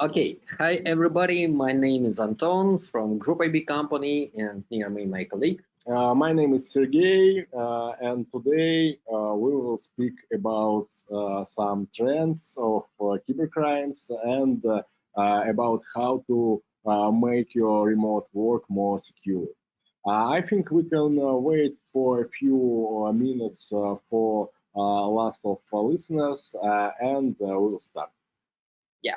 Okay, hi everybody. My name is Anton from Group IB company, and near me my colleague. My name is Sergey, and today we will speak about some trends of cybercrimes and about how to make your remote work more secure. I think we can wait for a few minutes for last of listeners, and we will start. Yeah.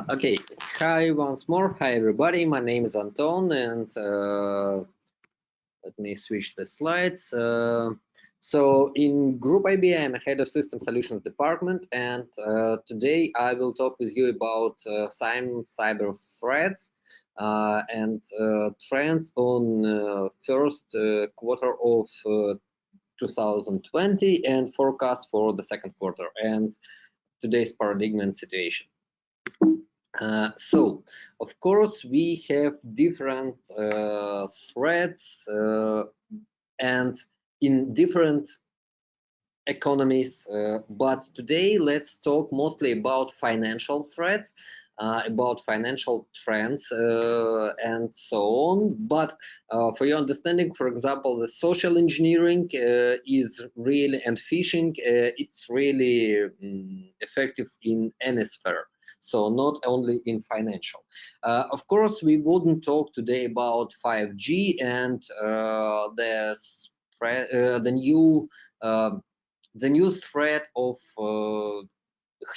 Okay, hi once more. Hi everybody. My name is Anton, and let me switch the slides. So in Group IB, I'm head of System Solutions Department, and today I will talk with you about some cyber threats and trends on first quarter of 2020 and forecast for the second quarter and today's paradigm and situation. So, of course, we have different threats and in different economies, but today let's talk mostly about financial threats, about financial trends, and so on. But for your understanding, for example, the social engineering is really, and phishing, it's really effective in any sphere. So not only in financial. Of course, we wouldn't talk today about 5G and the new threat of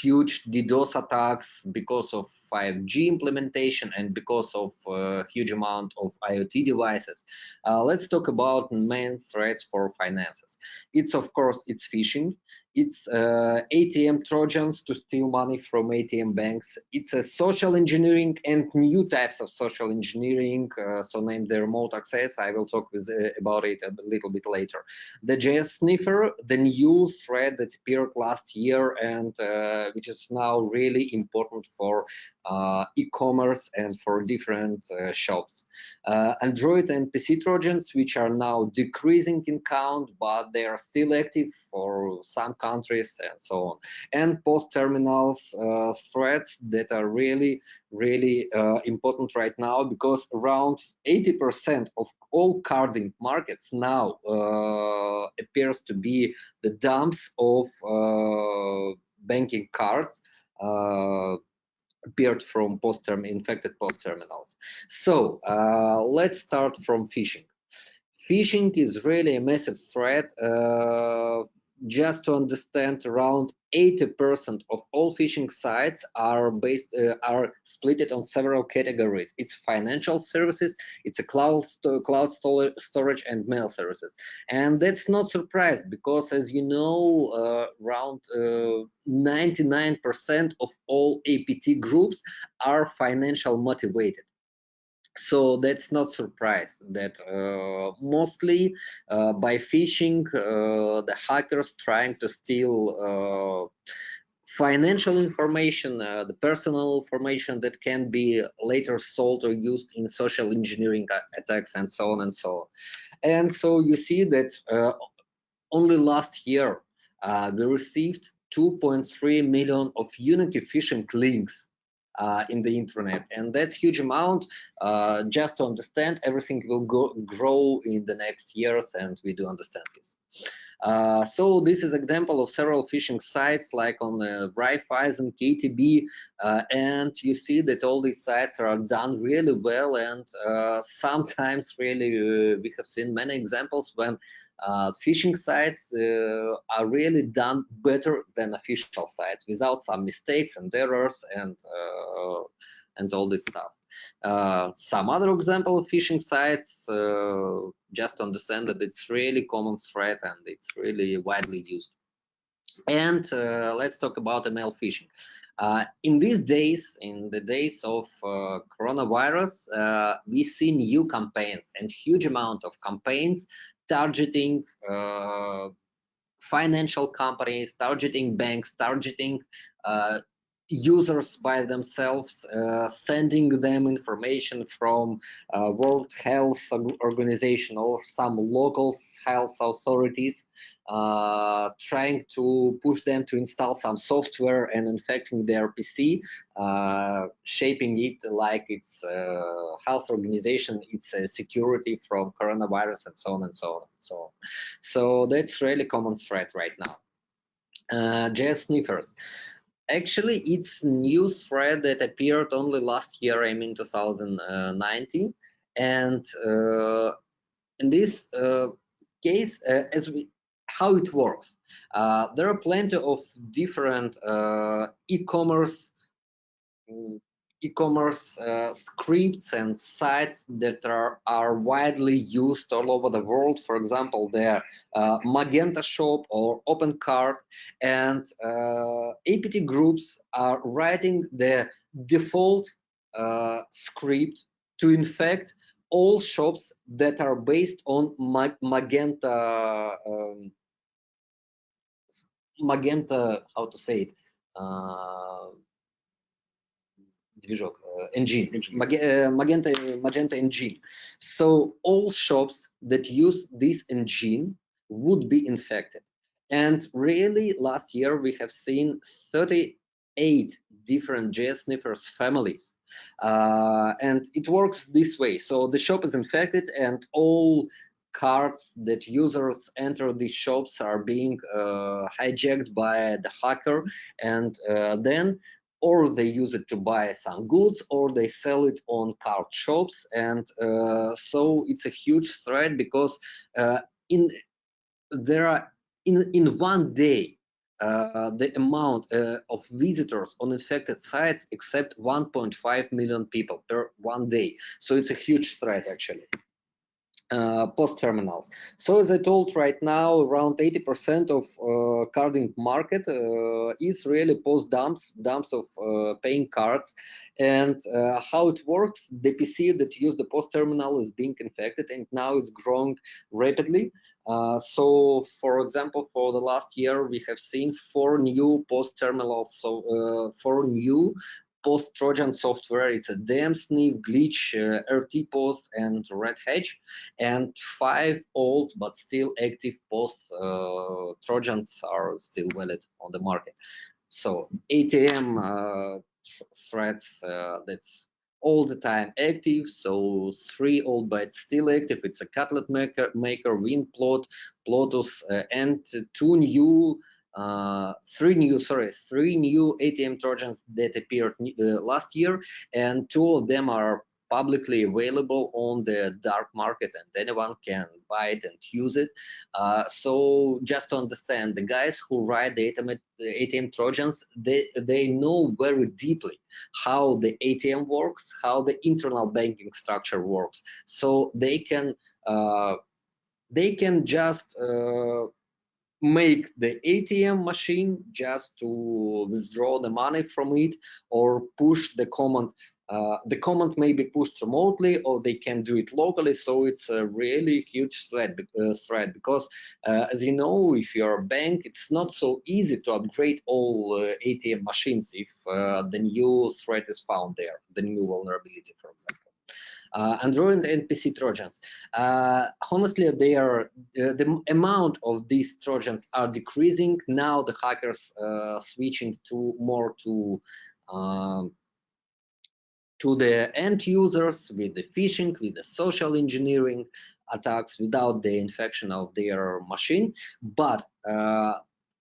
huge DDoS attacks because of 5G implementation and because of huge amount of IoT devices. Let's talk about main threats for finances. It's of course it's phishing. It's ATM Trojans to steal money from ATM banks. It's a social engineering and new types of social engineering, so named the remote access. I will talk about it a little bit later. The JS sniffer, the new threat that appeared last year and which is now really important for e-commerce and for different shops. Android and PC Trojans, which are now decreasing in count, but they are still active for some countries and so on. And post terminals threats that are really important right now, because around 80% of all carding markets now appears to be the dumps of banking cards appeared from infected post terminals. So let's start from phishing. Phishing is really a massive threat. Just to understand, around 80% of all phishing sites are split on several categories. It's financial services, it's a cloud storage, and mail services. And that's not surprised, because as you know, around 99% of all APT groups are financial motivated. So that's not surprise that mostly by phishing, the hackers trying to steal financial information, the personal information that can be later sold or used in social engineering attacks and so on and so on. And so you see that only last year we received 2.3 million of unique phishing links in the internet, and that's huge amount. Just to understand, everything will grow in the next years, and we do understand this. So this is example of several phishing sites like on Raiffeisen, KTB, and you see that all these sites are done really well, and sometimes really we have seen many examples when phishing sites are really done better than official sites without some mistakes and errors and all this stuff. Some other example of phishing sites, just to understand that it's really common threat and it's really widely used. And let's talk about email phishing. In these days, in the days of coronavirus, we see new campaigns and huge amount of campaigns targeting financial companies, targeting banks, targeting users by themselves, sending them information from World Health Organization or some local health authorities, trying to push them to install some software and infecting their PC, shaping it like it's health organization, it's security from coronavirus, and so on and so on and so on. So that's really common threat right now. JS sniffers. Actually, it's a new threat that appeared only last year, I mean 2019, and in this case, how it works. There are plenty of different e-commerce scripts and sites that are widely used all over the world. For example, the Magenta Shop or OpenCart, and APT groups are writing the default script to infect all shops that are based on Magenta, how to say it, engine, Magenta engine. So all shops that use this engine would be infected. And really, last year we have seen 38 different JS sniffers families. And it works this way. So the shop is infected and all cards that users enter these shops are being hijacked by the hacker, and then or they use it to buy some goods or they sell it on card shops. And so it's a huge threat because in there are in one day the amount of visitors on infected sites except 1.5 million people per one day. So it's a huge threat actually. Post terminals. So as I told, right now around 80% of carding market is really post dumps of paying cards. And how it works, the PC that use the post terminal is being infected, and now it's growing rapidly. So for example, for the last year we have seen 4 new post terminals, so 4 new post-Trojan software. It's a DMSNIF, Glitch, RT-Post, and Red Hedge, and 5 old but still active post-Trojans are still valid on the market. So ATM threats, that's all the time active. So 3 old bytes still active. It's a Cutlet Maker, WinPlot, Plotus, and 2 new three new ATM Trojans that appeared last year, and 2 of them are publicly available on the dark market, and anyone can buy it and use it. So just to understand, the guys who write the ATM Trojans, they know very deeply how the ATM works, how the internal banking structure works. So they can just make the ATM machine just to withdraw the money from it, or push the command. The command may be pushed remotely, or they can do it locally. So it's a really huge threat because, as you know, if you're a bank, it's not so easy to upgrade all ATM machines if the new threat is found there, the new vulnerability, for example. Android and PC Trojans. Honestly, they are the amount of these Trojans are decreasing. Now the hackers switching more to the end users with the phishing, with the social engineering attacks without the infection of their machine. But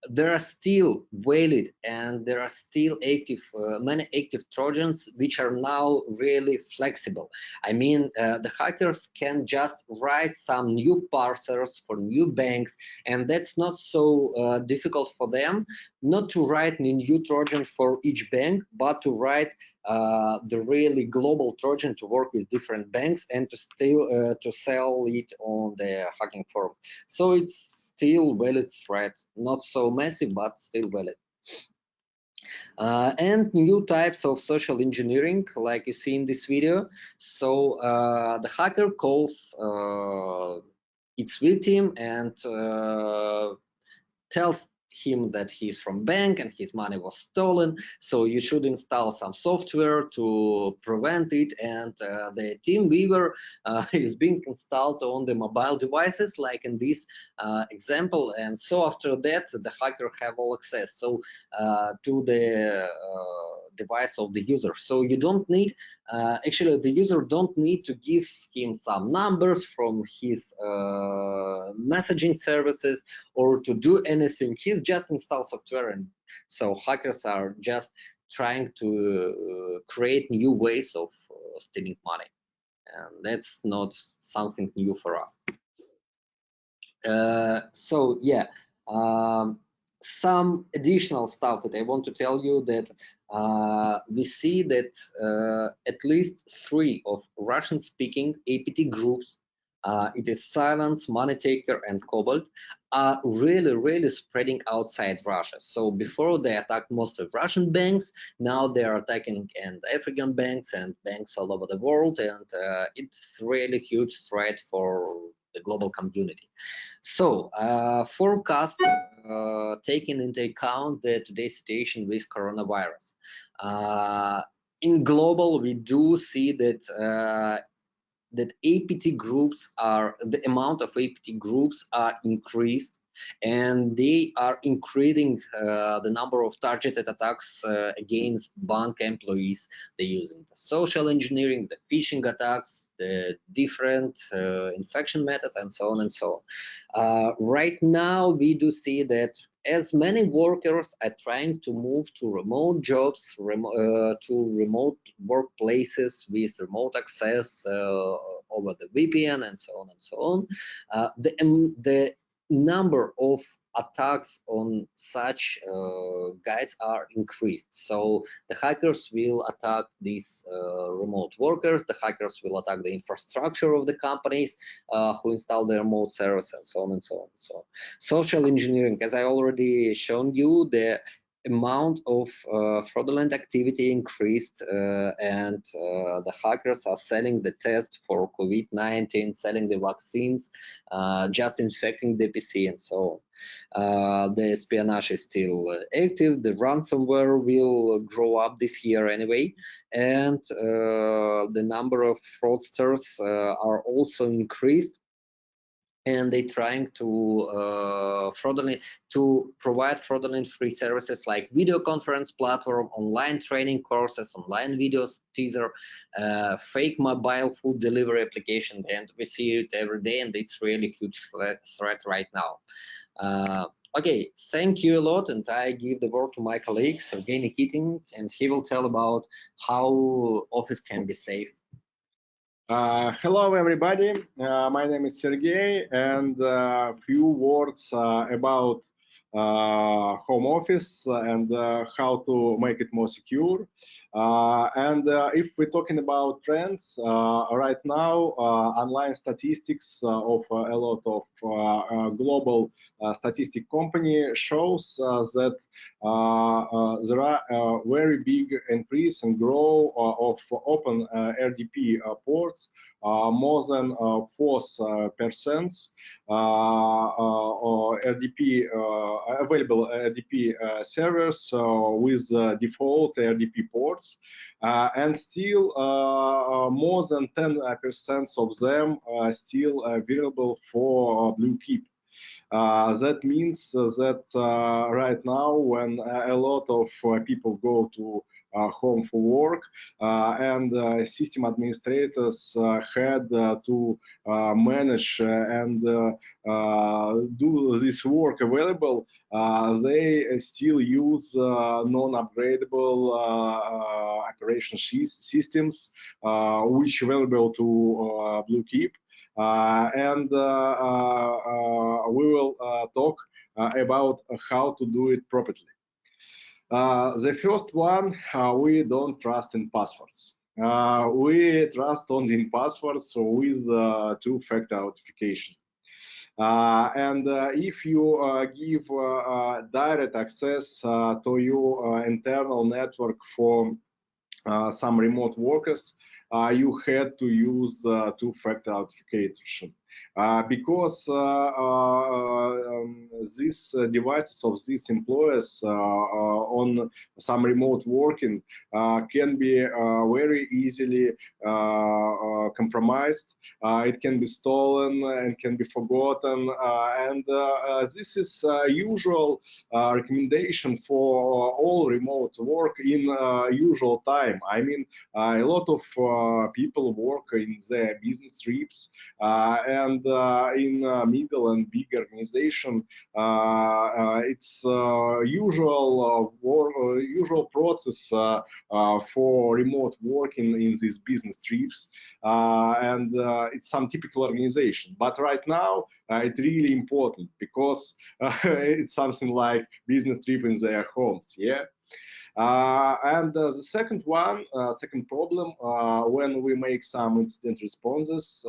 there are still valid and there are still active many active Trojans which are now really flexible. I mean, the hackers can just write some new parsers for new banks, and that's not so difficult for them, not to write a new Trojan for each bank, but to write the really global Trojan to work with different banks and to still to sell it on the Hacking Forum. So it's still valid threat, not so massive, but still valid. And new types of social engineering, like you see in this video. So the hacker calls its victim and tells him that he's from bank and his money was stolen, so you should install some software to prevent it. And the TeamViewer is being installed on the mobile devices, like in this example. And so after that, the hacker have all access to the device of the user. So you don't need actually the user don't need to give him some numbers from his messaging services or to do anything. He's just install software, and so hackers are just trying to create new ways of stealing money, and that's not something new for us. So yeah, some additional stuff that I want to tell you, that we see that at least 3 of Russian-speaking APT groups, it is Silence, MoneyTaker, and Cobalt, are really spreading outside Russia. So before they attacked mostly Russian banks, now they are attacking and African banks and banks all over the world, and it's really huge threat for the global community. So forecast taking into account the today's situation with coronavirus. In global, we do see that that the amount of APT groups are increased, and they are increasing the number of targeted attacks against bank employees. They're using the social engineering, the phishing attacks, the different infection methods, and so on and so on. Right now, we do see that as many workers are trying to move to remote jobs, to remote workplaces with remote access over the VPN and so on and so on, the number of attacks on such guys are increased. So the hackers will attack these remote workers, the hackers will attack the infrastructure of the companies who install the remote servers, and so on and so on. So social engineering, as I already shown you, the amount of fraudulent activity increased, and the hackers are selling the test for COVID-19, selling the vaccines, just infecting the PC and so on. The espionage is still active. The ransomware will grow up this year anyway, and the number of fraudsters are also increased, and they're trying to provide fraudulent free services like video conference platform, online training courses, online videos, teaser, fake mobile food delivery application, and we see it every day, and it's really huge threat right now. Okay, thank you a lot, and I give the word to my colleague Sergey Nikitin, and he will tell about how Office can be safe. Hello, everybody. My name is Sergey, and a few words about home office and how to make it more secure. If we're talking about trends, right now, online statistics of a lot of global statistic company shows that there are a very big increase and growth of open RDP ports, more than 4% RDP available RDP servers with default RDP ports, and still more than 10% of them are still available for BlueKeep. That means that right now, when a lot of people go to home for work, and system administrators had to manage and do this work available, they still use non-upgradable operation systems which are available to BlueKeep. We will talk about how to do it properly. The first one, we don't trust in passwords. We trust only in passwords with two-factor authentication. If you give direct access to your internal network for some remote workers, you had to use two-factor authentication. Because these devices of these employers on some remote working can be very easily compromised. It can be stolen and can be forgotten, and this is usual recommendation for all remote work in usual time. I mean, a lot of people work in their business trips, and in middle and big organization, it's usual process for remote working in these business trips, and it's some typical organization. But right now, it's really important because it's something like business trip in their homes. Yeah. The second one, second problem, when we make some incident responses,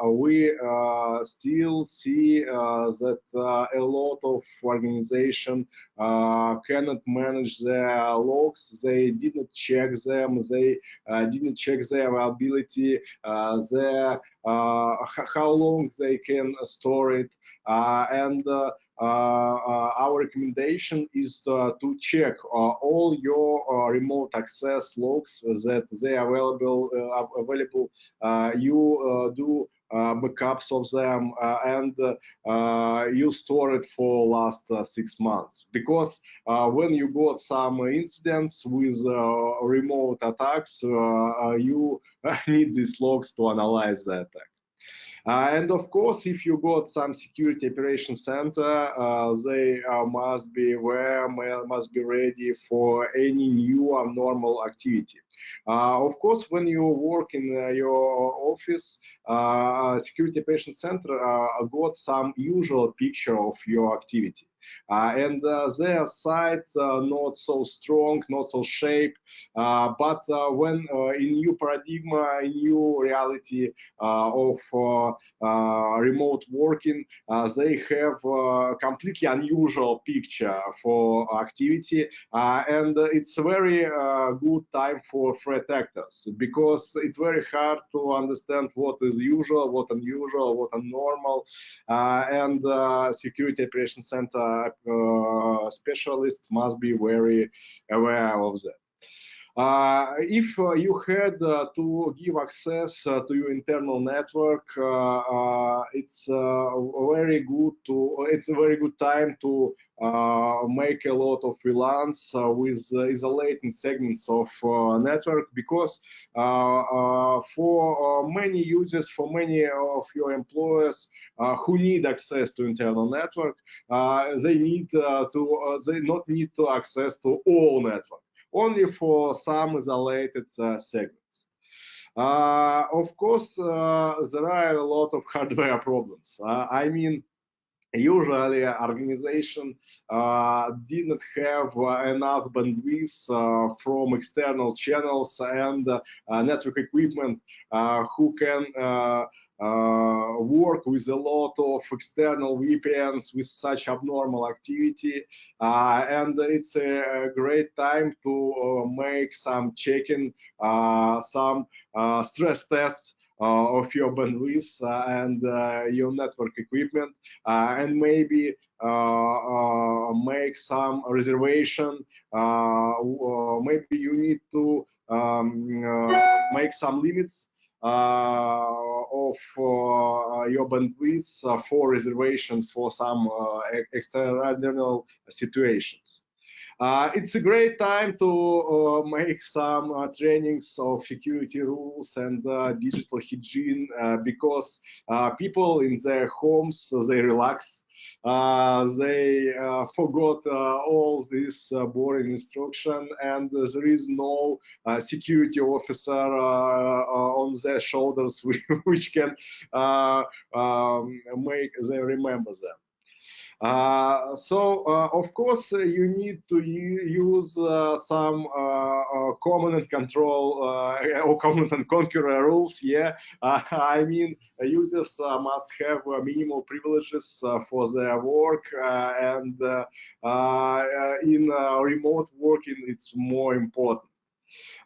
we still see that a lot of organization cannot manage their logs. They didn't check them. They didn't check their availability, how long they can store it. our recommendation is to check all your remote access logs that they are available. You do backups of them and you store it for last 6 months, because when you got some incidents with remote attacks, you need these logs to analyze the attack. And of course, if you got some security operation center, they must be aware, must be ready for any new abnormal activity. Of course, when you work in your office, security operation center got some usual picture of your activity. And their site not so strong, not so shape, but when in new paradigm, in new reality of remote working, they have a completely unusual picture for activity, and it's a very good time for threat actors, because it's very hard to understand what is usual, what unusual, what abnormal, and security operation center specialists must be very aware of that. If you had to give access to your internal network, it's a very good time to make a lot of VLANs with isolating segments of network, because for many users, for many of your employers who need access to internal network, they not need to access to all network, only for some isolated segments. Of course, there are a lot of hardware problems. I mean, usually organization did not have enough bandwidth from external channels and network equipment who can work with a lot of external VPNs with such abnormal activity, and it's a great time to make some checking, some stress tests of your bandwidth and your network equipment, and maybe make some reservation. Maybe you need to make some limits of your bandwidth for reservation for some external situations. It's a great time to make some trainings of security rules and digital hygiene, because people in their homes, they relax. They forgot all this boring instruction, and there is no security officer on their shoulders which can make them remember them. Of course, you need to use some command and control or command and conquer rules. Yeah, I mean, users must have minimal privileges for their work, and in remote working, it's more important.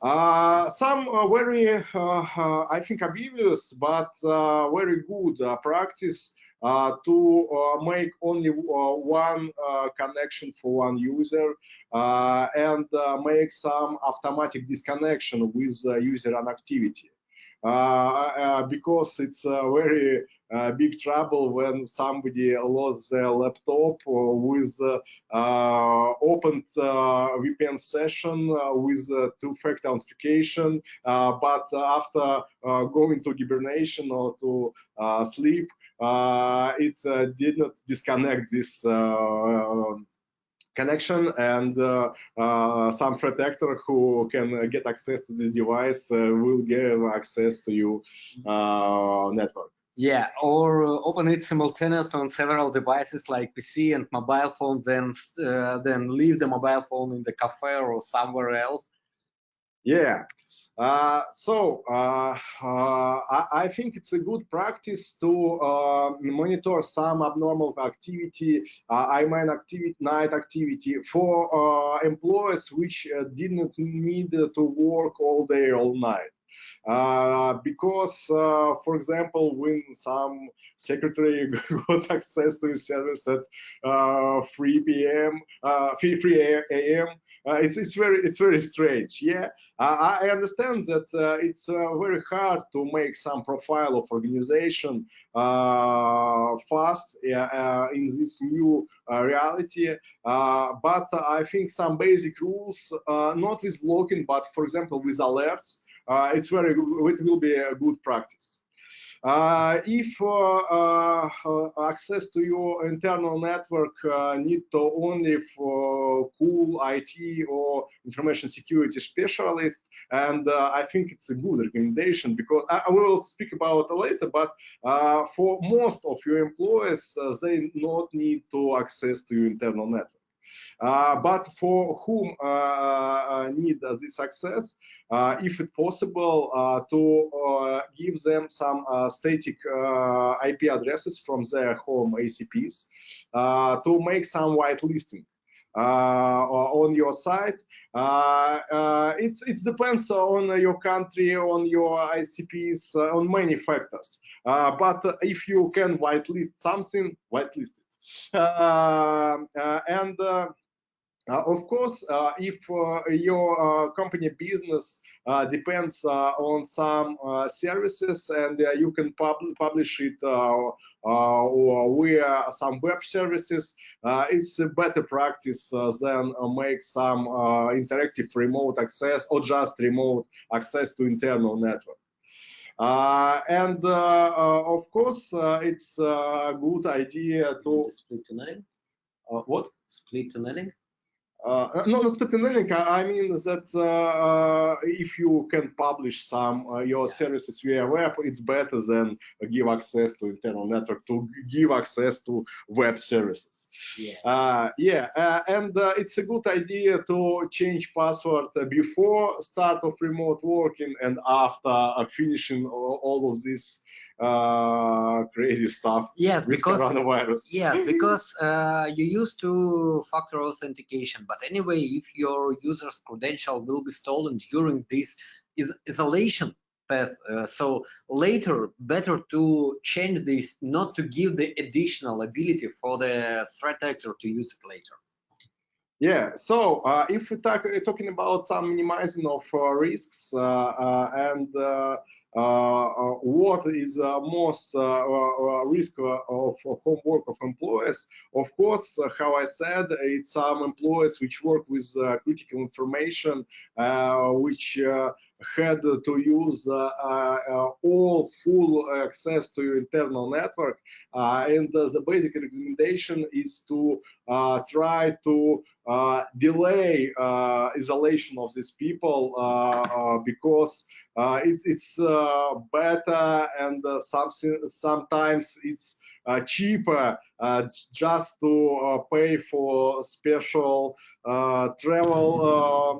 Some very, I think, obvious but very good practice to make only one connection for one user and make some automatic disconnection with user inactivity. Because it's very big trouble when somebody lost their laptop with opened VPN session with two-factor authentication, but after going to hibernation or to sleep, it did not disconnect this connection, and some threat actor who can get access to this device will give access to your network. Yeah, or open it simultaneously on several devices like PC and mobile phone, then leave the mobile phone in the cafe or somewhere else. Yeah. I think it's a good practice to monitor some abnormal activity, night activity for employees which did not need to work all day, all night. because, for example, when some secretary got access to a service at 3 p.m., 3 a.m., it's very strange. Yeah, I understand that it's very hard to make some profile of organization fast in this new reality. But I think some basic rules, not with blocking, but for example with alerts, it will be a good practice. If access to your internal network need to only for cool IT or information security specialists, and I think it's a good recommendation, because I will speak about it later, but for most of your employees, they not need to access to your internal network. But for whom need this access, if it's possible, to give them some static IP addresses from their home ACPs to make some whitelisting on your site. It depends on your country, on your ICPs, on many factors. But if you can whitelist something, whitelist it. Of course, if your company business depends on some services, and you can publish it via some web services, it's a better practice than make some interactive remote access or just remote access to internal network. Of course, it's a good idea to split tunneling. What? Split tunneling? No, not split tunneling. I mean that if you can publish some your services via web, it's better than give access to internal network, to give access to web services. And it's a good idea to change password before start of remote working and after finishing all of this crazy stuff. Yes, with because coronavirus. Yeah, because you used two-factor authentication, but anyway, if your user's credential will be stolen during this isolation path, so later better to change this, not to give the additional ability for the threat actor to use it later. Yeah, so if we're talking about some minimizing of risks and what is most risk of homework of employees, of course, how I said, it's some employees which work with critical information, which had to use all full access to your internal network, and the basic recommendation is to try to delay isolation of these people because it's better, and sometimes it's cheaper just to pay for special travel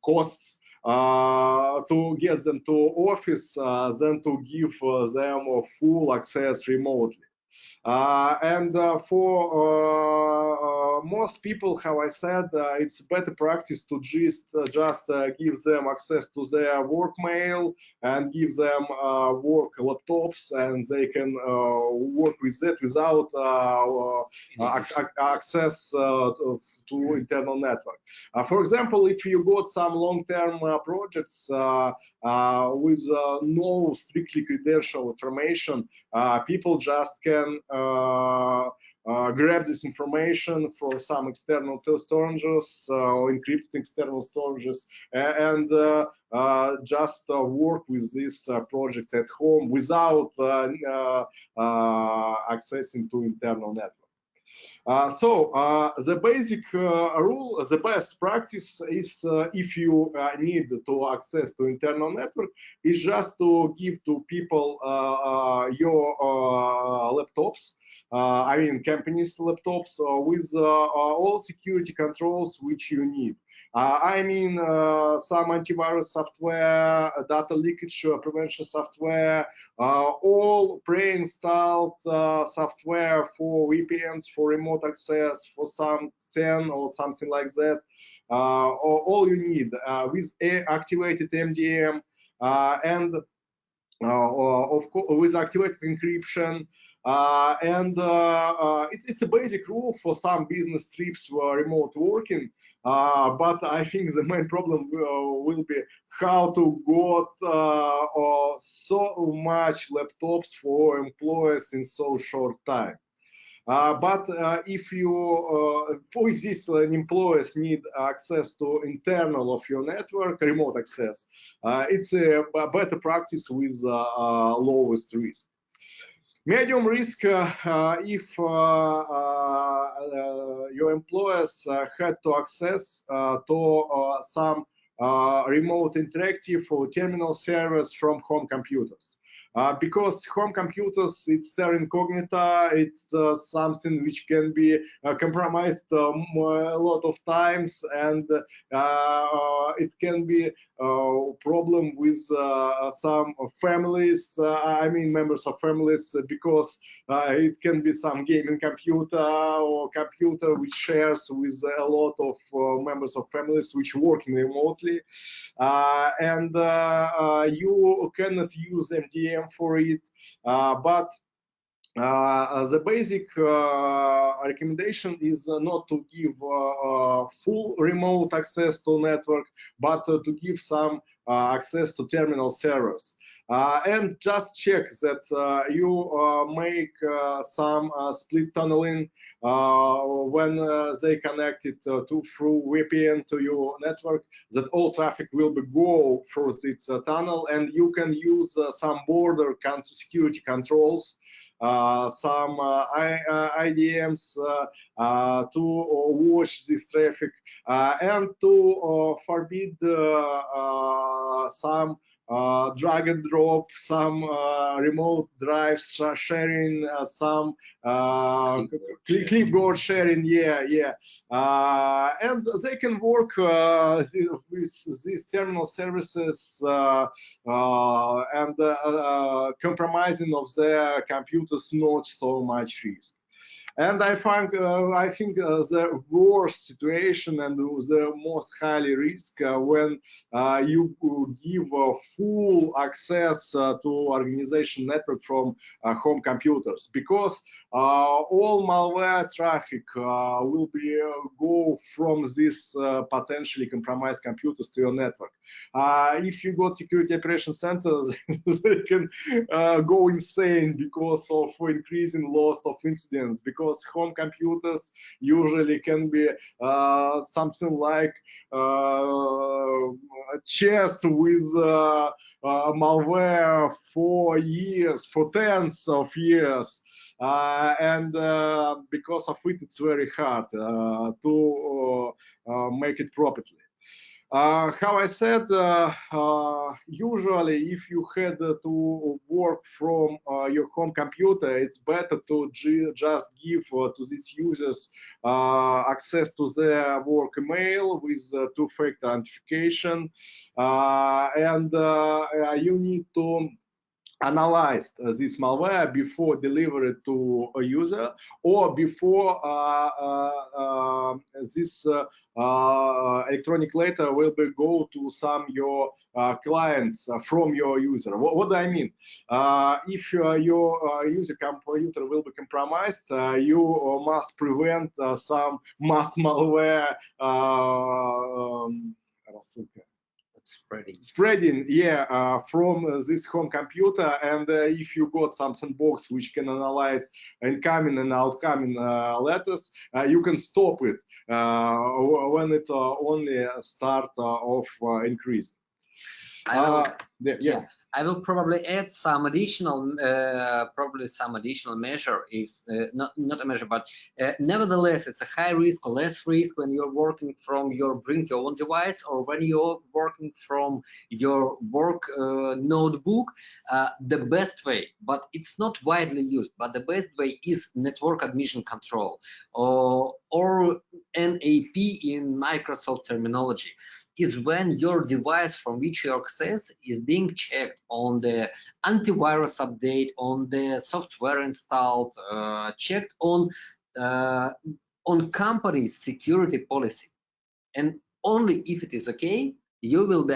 costs to get them to office than to give them full access remotely. For most people, how I said, it's better practice to just give them access to their work mail and give them work laptops, and they can work with that without access to internal network. For example, if you got some long-term projects with no strictly credential information, people just can grab this information for some external storages or encrypted external storages, and just work with this project at home without accessing to internal network. The basic rule, the best practice is if you need to access to internal network, is just to give to people your laptops, I mean company's laptops with all security controls which you need. I mean, some antivirus software, data leakage prevention software, all pre-installed software for VPNs, for remote access, for some 10 or something like that. All you need with activated MDM and of course with activated encryption. It's a basic rule for some business trips for remote working, but I think the main problem will be how to get so much laptops for employees in so short time. But if these employees need access to internal of your network, remote access, it's a better practice with lowest risk. Medium risk, if your employees had to access to some remote interactive or terminal servers from home computers. Because home computers, it's terra incognita, it's something which can be compromised a lot of times, and it can be a problem with some families, I mean members of families, because it can be some gaming computer or computer which shares with a lot of members of families which working remotely, and you cannot use MDM for it, but the basic recommendation is not to give full remote access to network, but to give some access to terminal servers. And just check that you make some split tunneling when they connected through VPN to your network, that all traffic will go through this tunnel, and you can use some border security controls, some IDMs to watch this traffic and to forbid some drag and drop, some remote drives sharing, some clipboard sharing, and they can work with these terminal services and compromising of their computers not so much risk. And I think the worst situation and the most highly risk when you give full access to organization network from home computers, because all malware traffic will be go from these potentially compromised computers to your network. If you got security operation centers, they can go insane because of increasing loss of incidents, because home computers usually can be something like chest with malware for years, for tens of years, and because of it, it's very hard to make it properly. How I said, usually if you had to work from your home computer, it's better to just give to these users access to their work email with two-factor authentication, and you need to analyze this malware before delivery to a user, or before this electronic letter will go to some your clients from your user. What do I mean? If your user computer will be compromised, you must prevent some mass malware spreading from this home computer. And if you got some sandbox which can analyze incoming and outgoing letters, you can stop it when it only start of increasing. Yeah, I will probably add some additional, measure is not a measure, but nevertheless, it's a high risk or less risk when you're working from your bring your own device or when you're working from your work notebook. The best way, but it's not widely used, but the best way is network admission control or NAP in Microsoft terminology. Is when your device from which you access is being checked on the antivirus update, on the software installed, checked on company's security policy, and only if it is okay, you will be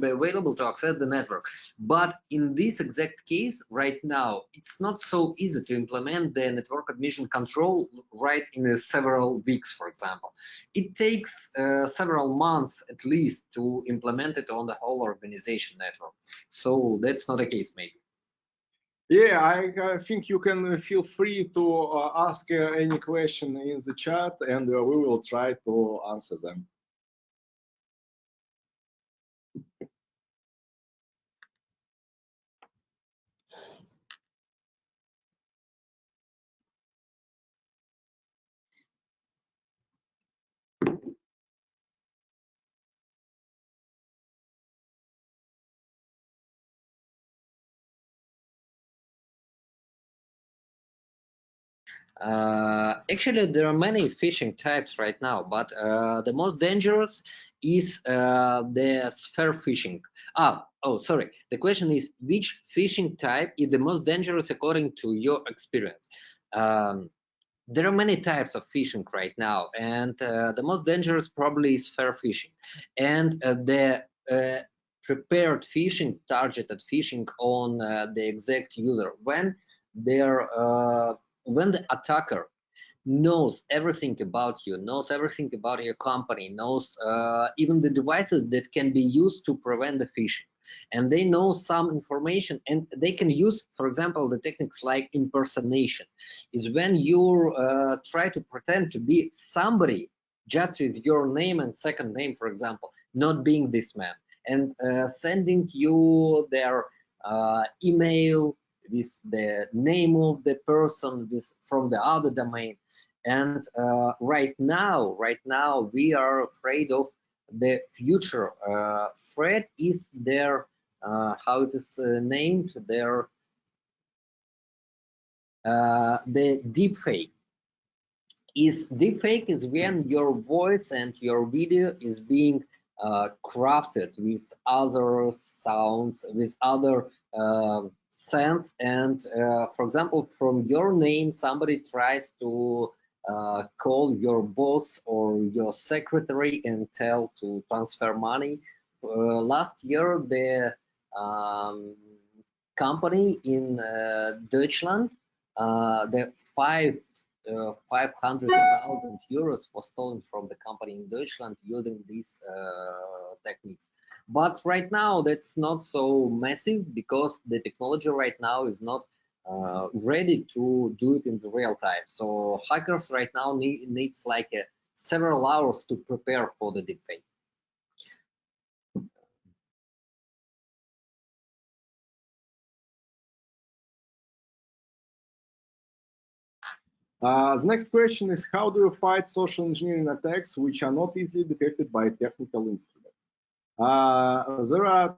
available to access the network. But in this exact case right now, it's not so easy to implement the network admission control right in several weeks, for example. It takes several months at least to implement it on the whole organization network. So that's not the case, maybe. Yeah, I think you can feel free to ask any question in the chat, and we will try to answer them. Actually, there are many phishing types right now, but the most dangerous is the sphere phishing. Oh, sorry. The question is, which phishing type is the most dangerous according to your experience? There are many types of phishing right now, and the most dangerous probably is sphere phishing. And the prepared phishing, targeted phishing on the exact user when the attacker knows everything about you, knows everything about your company, knows even the devices that can be used to prevent the phishing, and they know some information, and they can use, for example, the techniques like impersonation. Is when you try to pretend to be somebody just with your name and second name, for example, not being this man, and sending you their email with the name of the person from the other domain. And right now we are afraid of the future threat is their how it is named, their the deepfake. Deepfake is when your voice and your video is being crafted with other sounds, with other sense, and for example, from your name somebody tries to call your boss or your secretary and tell to transfer money. Last year the company in Deutschland, the 500,000 euros was stolen from the company in Deutschland using these techniques. But right now that's not so massive because the technology right now is not ready to do it in the real time. So hackers right now needs like several hours to prepare for the deepfake. The next question is, how do you fight social engineering attacks which are not easily detected by technical instruments? There are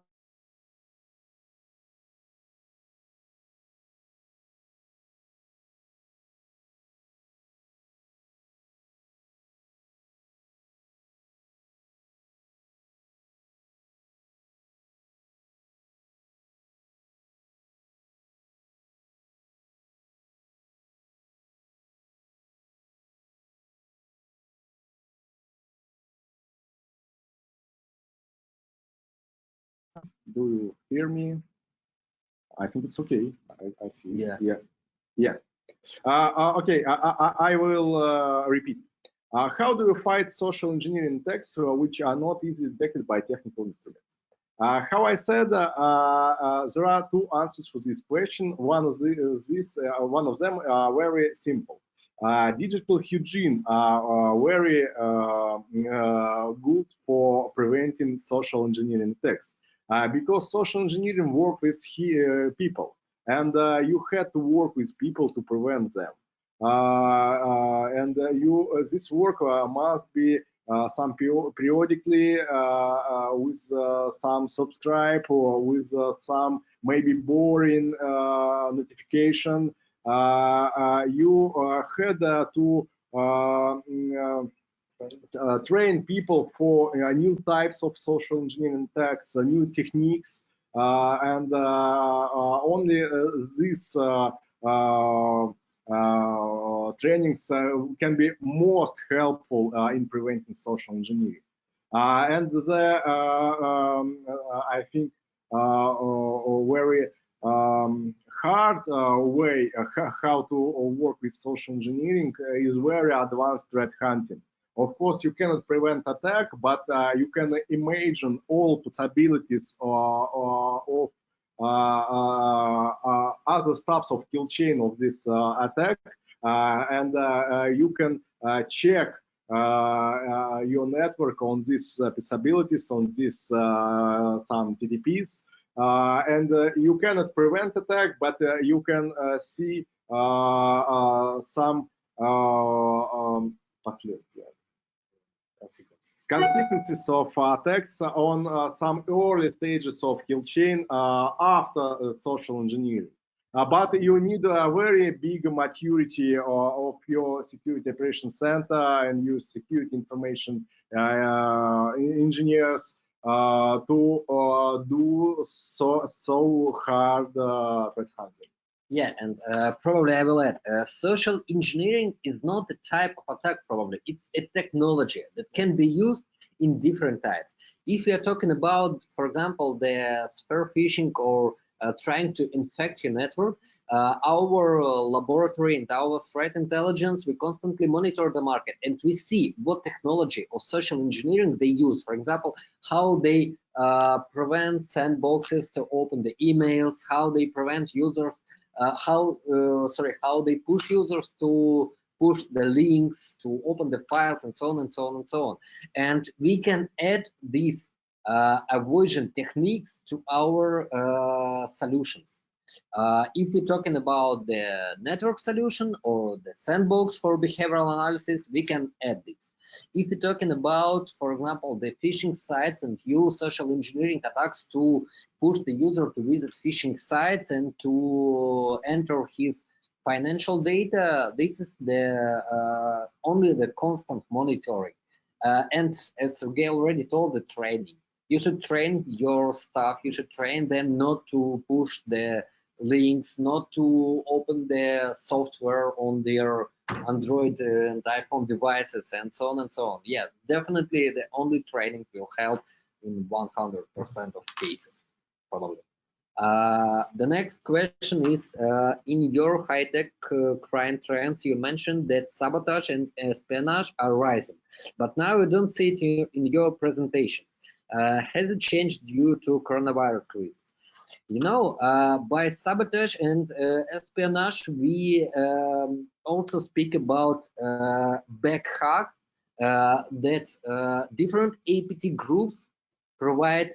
do you hear me? I think it's okay. I see. Yeah. Okay, I will repeat. How do you fight social engineering attacks which are not easily detected by technical instruments? How I said, there are two answers for this question. One of them are very simple. Digital hygiene are very good for preventing social engineering attacks. because social engineering work with people, and you had to work with people to prevent them. And this work must be some periodically with some subscribe or with some maybe boring notification. You had to train people for new types of social engineering attacks, new techniques, and only these trainings can be most helpful in preventing social engineering. And I think very hard way how to work with social engineering is very advanced threat hunting. Of course, you cannot prevent attack, but you can imagine all possibilities of other steps of kill chain of this attack, and you can check your network on these possibilities, on these some TTPs, and you cannot prevent attack, but you can see some consequences of attacks on some early stages of kill chain after social engineering. But you need a very big maturity of your security operations center and your security information engineers to do so hard threat hunting. Yeah, and probably I will add, social engineering is not the type of attack, probably. It's a technology that can be used in different types. If we are talking about, for example, the spear phishing or trying to infect your network, our laboratory and our threat intelligence, we constantly monitor the market and we see what technology or social engineering they use. For example, how they prevent sandboxes to open the emails, how they prevent users how they push users to push the links, to open the files, and so on and so on and so on. And we can add these avoidance techniques to our solutions. If we're talking about the network solution or the sandbox for behavioral analysis, we can add this. If we're talking about, for example, the phishing sites and use social engineering attacks to push the user to visit phishing sites and to enter his financial data, this is the only the constant monitoring. And as Sergey already told, the training. You should train your staff, you should train them not to push the links, not to open the software on their Android and iPhone devices, and so on and so on. Yeah, definitely the only training will help in 100% of cases, probably. The next question is, in your high-tech crime trends, you mentioned that sabotage and espionage are rising, but now we don't see it in your presentation. Has it changed due to coronavirus crisis? You know, by sabotage and espionage, we also speak about backhack that different APT groups provide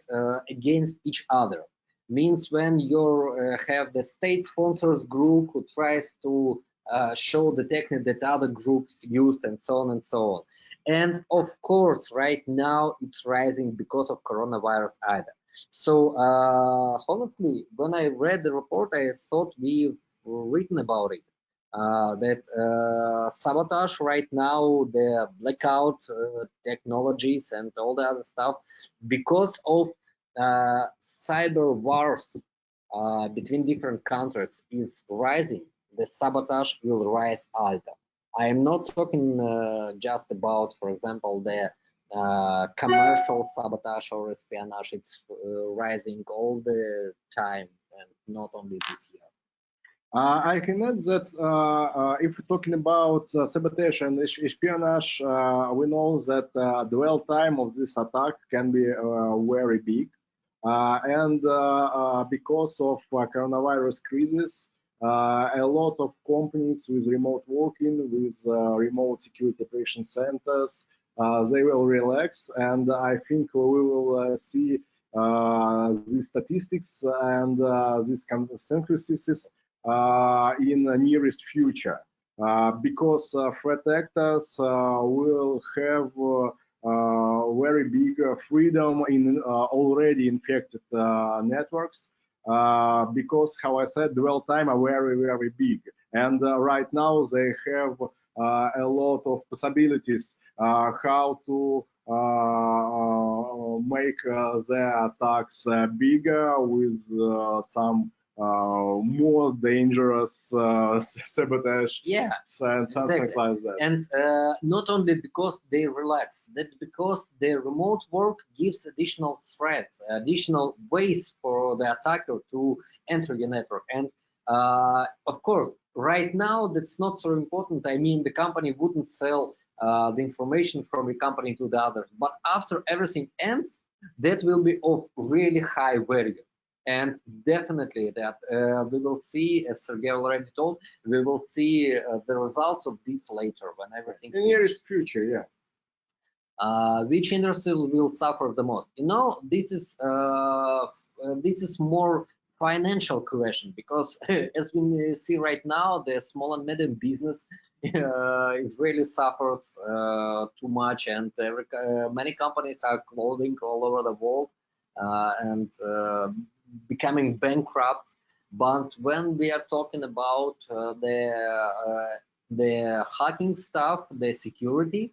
against each other. Means when you have the state sponsors group who tries to show the technique that other groups used, and so on and so on. And of course, right now it's rising because of coronavirus either. So honestly, when I read the report, I thought we've written about it. That sabotage right now, the blackout technologies and all the other stuff, because of cyber wars between different countries is rising, the sabotage will rise either. I am not talking just about, for example, the commercial sabotage or espionage. It's rising all the time and not only this year. I can add that if we're talking about sabotage and espionage, we know that the dwell time of this attack can be very big. And because of coronavirus crisis, a lot of companies with remote working, with remote security operation centers, they will relax. And I think we will see these statistics and these syntheses in the nearest future, because threat actors will have very big freedom in already infected networks, because, how I said, dwell time are very big, and right now they have a lot of possibilities how to make their attacks bigger with some more dangerous sabotage, Yeah, and something exactly. like that. And not only because they relax, that because the remote work gives additional threats, additional ways for the attacker to enter your network. And of course, right now that's not so important. I mean, the company wouldn't sell the information from the company to the other, but after everything ends, that will be of really high value. And definitely that we will see, as Sergey already told, we will see the results of this later when everything In nearest future, yeah. which industry will suffer the most? You know, this is more financial question, because as we see right now, the small and medium business it really suffers too much, and many companies are closing all over the world and becoming bankrupt. But when we are talking about the hacking stuff, the security,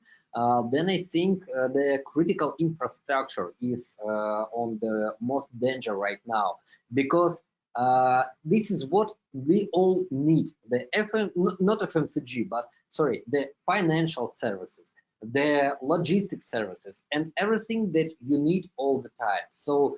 then I think the critical infrastructure is on the most danger right now, because this is what we all need. The not FMCG, but sorry, the financial services, the logistics services, and everything that you need all the time. So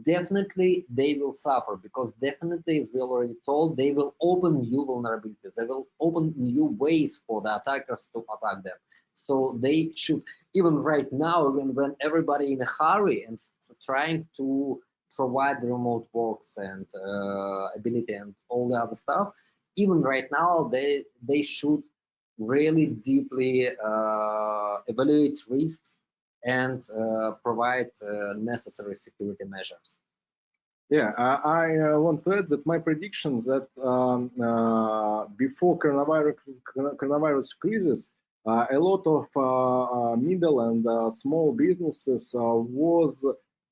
definitely they will suffer, because definitely, as we already told, they will open new vulnerabilities. They will open new ways for the attackers to attack them. So they should, even right now, even when everybody in a hurry and trying to provide the remote works and ability and all the other stuff, even right now, they should really deeply evaluate risks and provide necessary security measures. Yeah, I want to add that my prediction that before coronavirus crisis, a lot of middle and small businesses was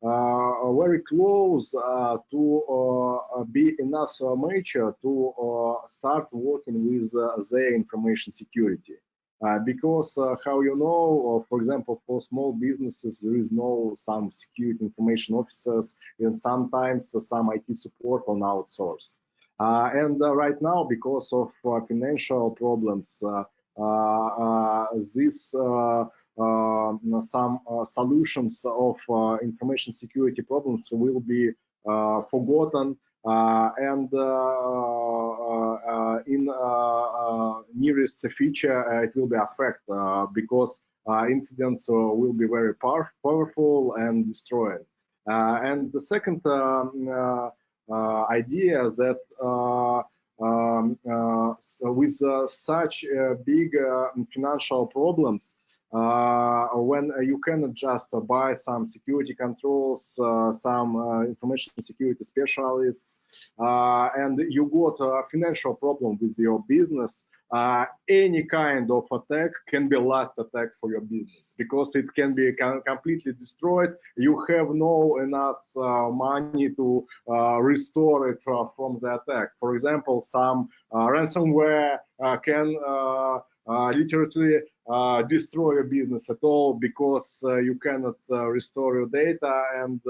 very close to be enough mature to start working with their information security. Because how you know, for example, for small businesses, there is no some security information officers, and sometimes some IT support on outsource. And right now, because of financial problems, this some solutions of information security problems will be forgotten, and in nearest future it will be affected, because incidents will be very powerful and destroyed. And the second idea that with such big financial problems, when you cannot just buy some security controls, some information security specialists, and you got a financial problem with your business, any kind of attack can be last attack for your business, because it can be completely destroyed. You have no enough money to restore it from the attack. For example, some ransomware can literally destroy your business at all, because you cannot restore your data, and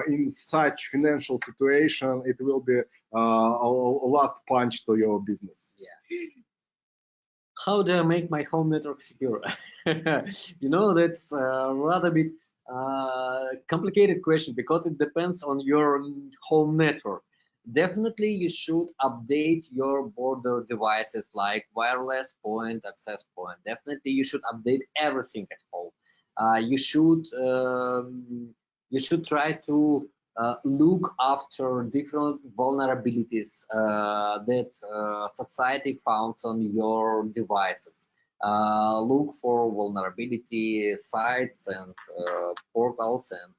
in such financial situation, it will be a last punch to your business. Yeah. How do I make my home network secure? You know, that's rather bit complicated question, because it depends on your home network. Definitely, you should update your border devices like wireless point, access point. Definitely, you should update everything at home. You should try to look after different vulnerabilities that society finds on your devices. Look for vulnerability sites and portals, and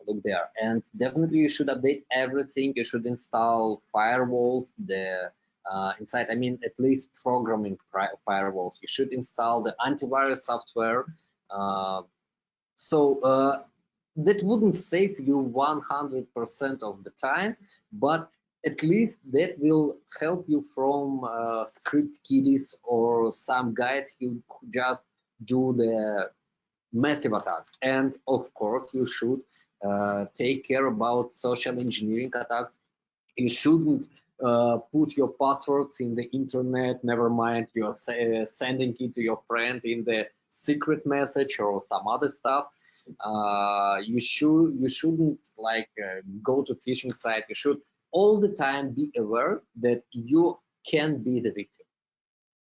look there. And definitely you should update everything. You should install firewalls, the inside, I mean, at least programming firewalls. You should install the antivirus software. So that wouldn't save you 100% of the time, but at least that will help you from script kiddies or some guys who just do the massive attacks. And of course, you should take care about social engineering attacks. You shouldn't put your passwords in the internet. Never mind, you're sending it to your friend in the secret message or some other stuff. You shouldn't like go to phishing site. You should all the time be aware that you can be the victim.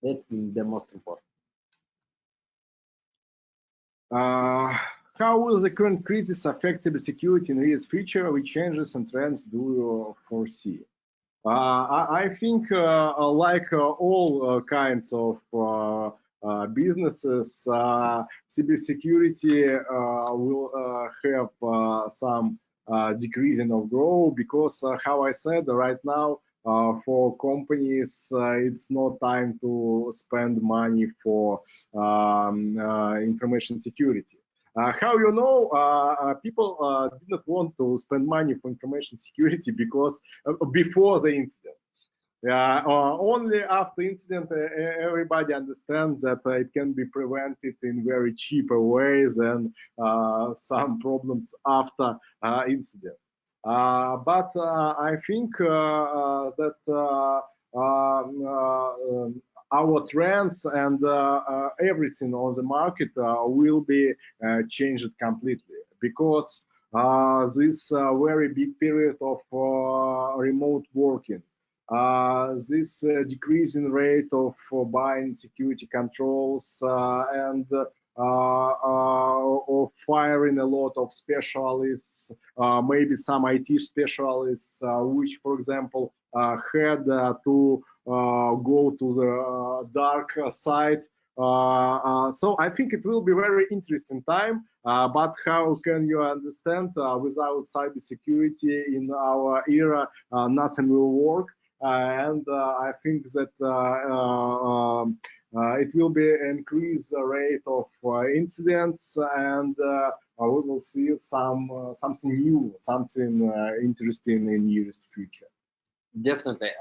That's the most important. How will the current crisis affect cybersecurity in the near future? Which changes and trends do you foresee? I think, like all kinds of businesses, cybersecurity will have some decreasing of growth because, how I said, right now for companies, it's not time to spend money for information security. How you know, people did not want to spend money for information security because before the incident. Only after incident, everybody understands that it can be prevented in very cheaper ways and some problems after incident. But I think that our trends and everything on the market will be changed completely because this very big period of remote working, this decreasing rate of buying security controls and of firing a lot of specialists, maybe some IT specialists, which, for example, had to go to the dark side. So I think it will be very interesting time. But how can you understand without cybersecurity in our era, nothing will work. And I think that it will be increase the rate of incidents, and we will see something new, something interesting in nearest future. Definitely.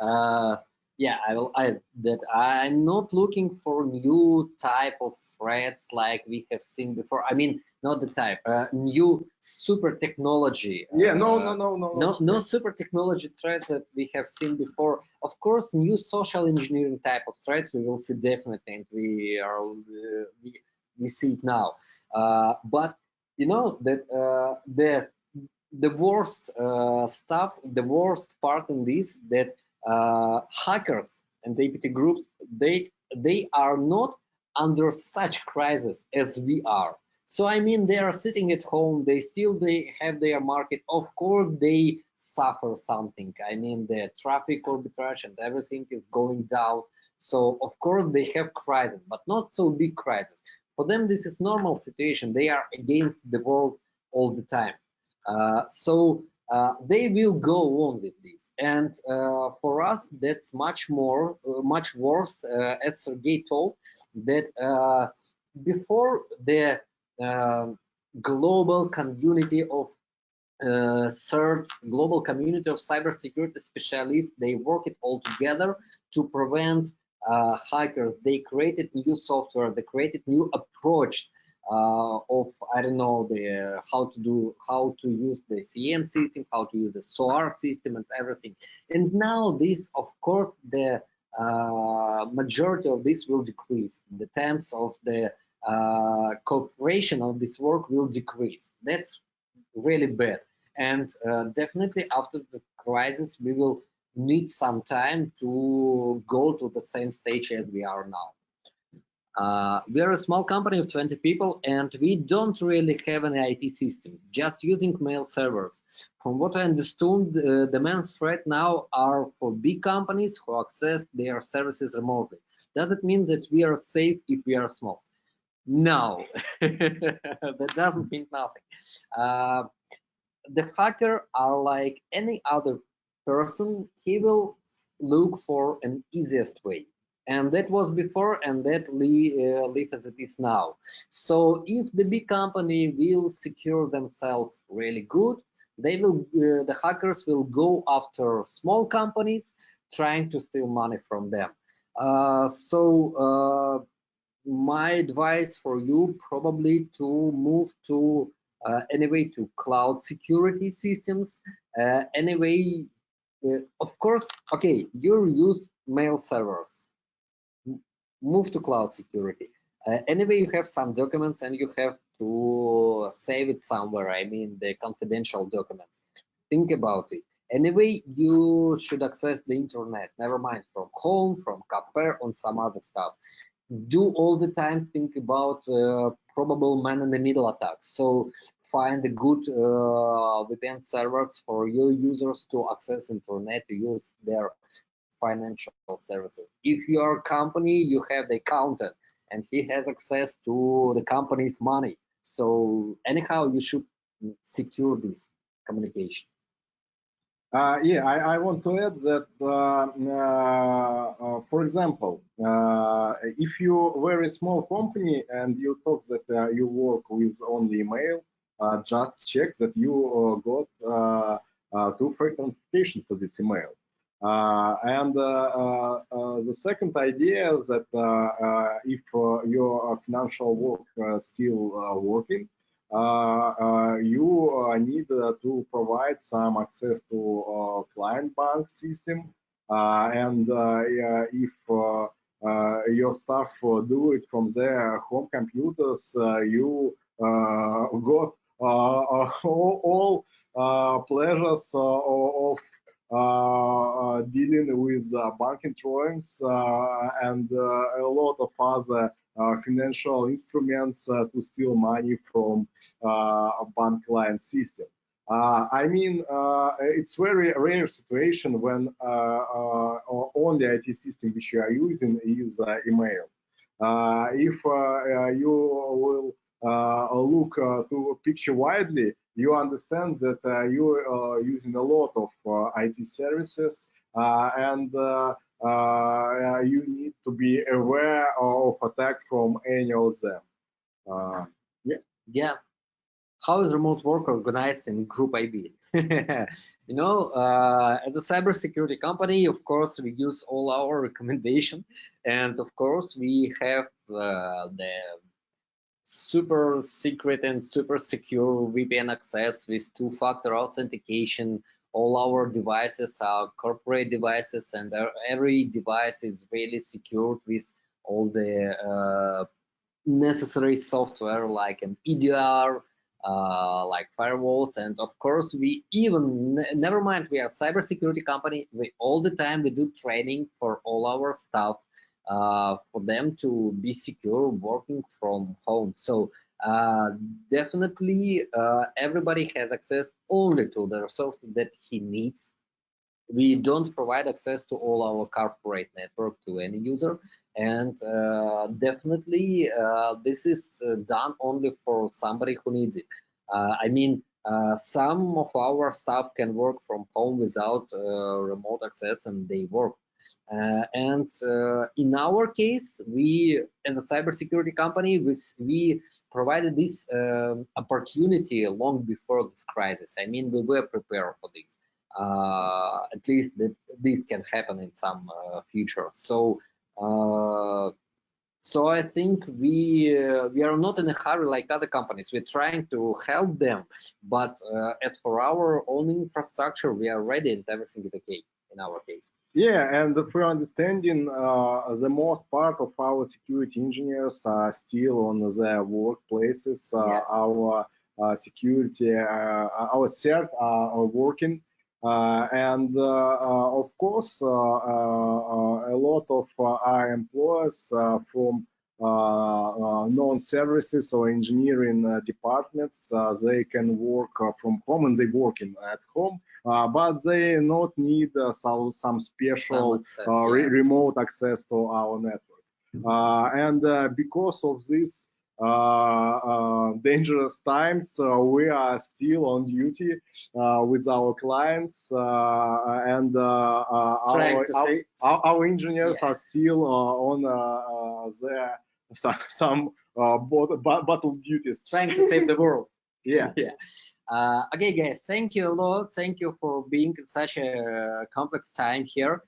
Yeah, I will add that I'm not looking for new type of threats like we have seen before. I mean, not the type, new super technology. Yeah, no super technology threats that we have seen before. Of course, new social engineering type of threats we will see definitely, and we see it now. But you know that the worst stuff, the worst part in this, that hackers and APT groups, they are not under such crisis as we are. So I mean, they are sitting at home, they have their market. Of course they suffer something. I mean, the traffic arbitrage and everything is going down, so of course they have crisis, but not so big crisis. For them this is normal situation. They are against the world all the time. So they will go on with this, and for us that's much worse, as Sergey told, that before the global community of CERTs, global community of cybersecurity specialists, they worked all together to prevent hackers. They created new software, they created new approach of, I don't know, the how to use the CM system, how to use the SOAR system and everything. And now this, of course, the majority of this will decrease. The terms of the cooperation of this work will decrease. That's really bad. And definitely after the crisis, we will need some time to go to the same stage as we are now. We are a small company of 20 people, and we don't really have any IT systems, just using mail servers. From what I understood, the main threat now are for big companies who access their services remotely. Does it mean that we are safe if we are small? No, that doesn't mean nothing. Uh, the hacker are like any other person. He will look for an easiest way, and that was before, and that live as it is now. So if the big company will secure themselves really good, they will the hackers will go after small companies trying to steal money from them. My advice for you probably to move to anyway to cloud security systems. Anyway, of course, okay, you use mail servers. Move to cloud security. Anyway, you have some documents and you have to save it somewhere. I mean, the confidential documents. Think about it. Anyway, you should access the internet. Never mind from home, from cafe, on some other stuff. Do all the time think about probable man-in-the-middle attacks. So find a good VPN servers for your users to access internet, to use their financial services. If you are a company, you have the accountant and he has access to the company's money. So anyhow, you should secure this communication. Yeah, I want to add that, for example, if you very small company and you talk that you work with only email, just check that you got two-factor authentication for this email. And the second idea is that if your financial work still working, you need to provide some access to client bank system, and if your staff do it from their home computers, you got all pleasures of dealing with banking drawings and a lot of other financial instruments to steal money from a bank client system. I mean, it's very rare situation when only IT system which you are using is email. If you will look to a picture widely, you understand that you are using a lot of IT services and you need to be aware of attack from any of them. Yeah. Yeah. How is remote work organized in Group IB? You know, as a cybersecurity company, of course, we use all our recommendation, and of course, we have the super secret and super secure VPN access with two-factor authentication. All our devices are corporate devices, and every device is really secured with all the necessary software like an EDR, like firewalls, and of course we even never mind we are a cybersecurity company. We all the time we do training for all our staff for them to be secure working from home. So definitely everybody has access only to the resources that he needs. We don't provide access to all our corporate network to any user, and definitely this is done only for somebody who needs it. I mean, some of our staff can work from home without remote access, and they work. And in our case, we, as a cybersecurity company, we provided this opportunity long before this crisis. I mean, we were prepared for this. At least that this can happen in some future. So I think we are not in a hurry like other companies. We're trying to help them, but as for our own infrastructure, we are ready and everything is okay in our case. Yeah, and for understanding, the most part of our security engineers are still on their workplaces. Yeah. Our security, our CERT are working. And of course, a lot of our employees from non-services or engineering departments, they can work from home and they working at home, but they not need some special access, yeah. remote access to our network. And because of this, dangerous times, we are still on duty with our clients, and our engineers are still on their some battle duties, trying to save the world. Yeah. Okay, guys, thank you a lot. Thank you for being in such a complex time here.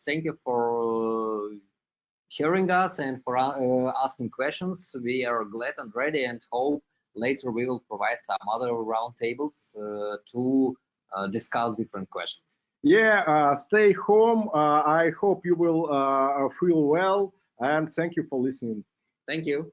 Thank you for hearing us and for asking questions. We are glad and ready, and hope later we will provide some other roundtables to discuss different questions. Yeah, stay home. I hope you will feel well, and thank you for listening. Thank you.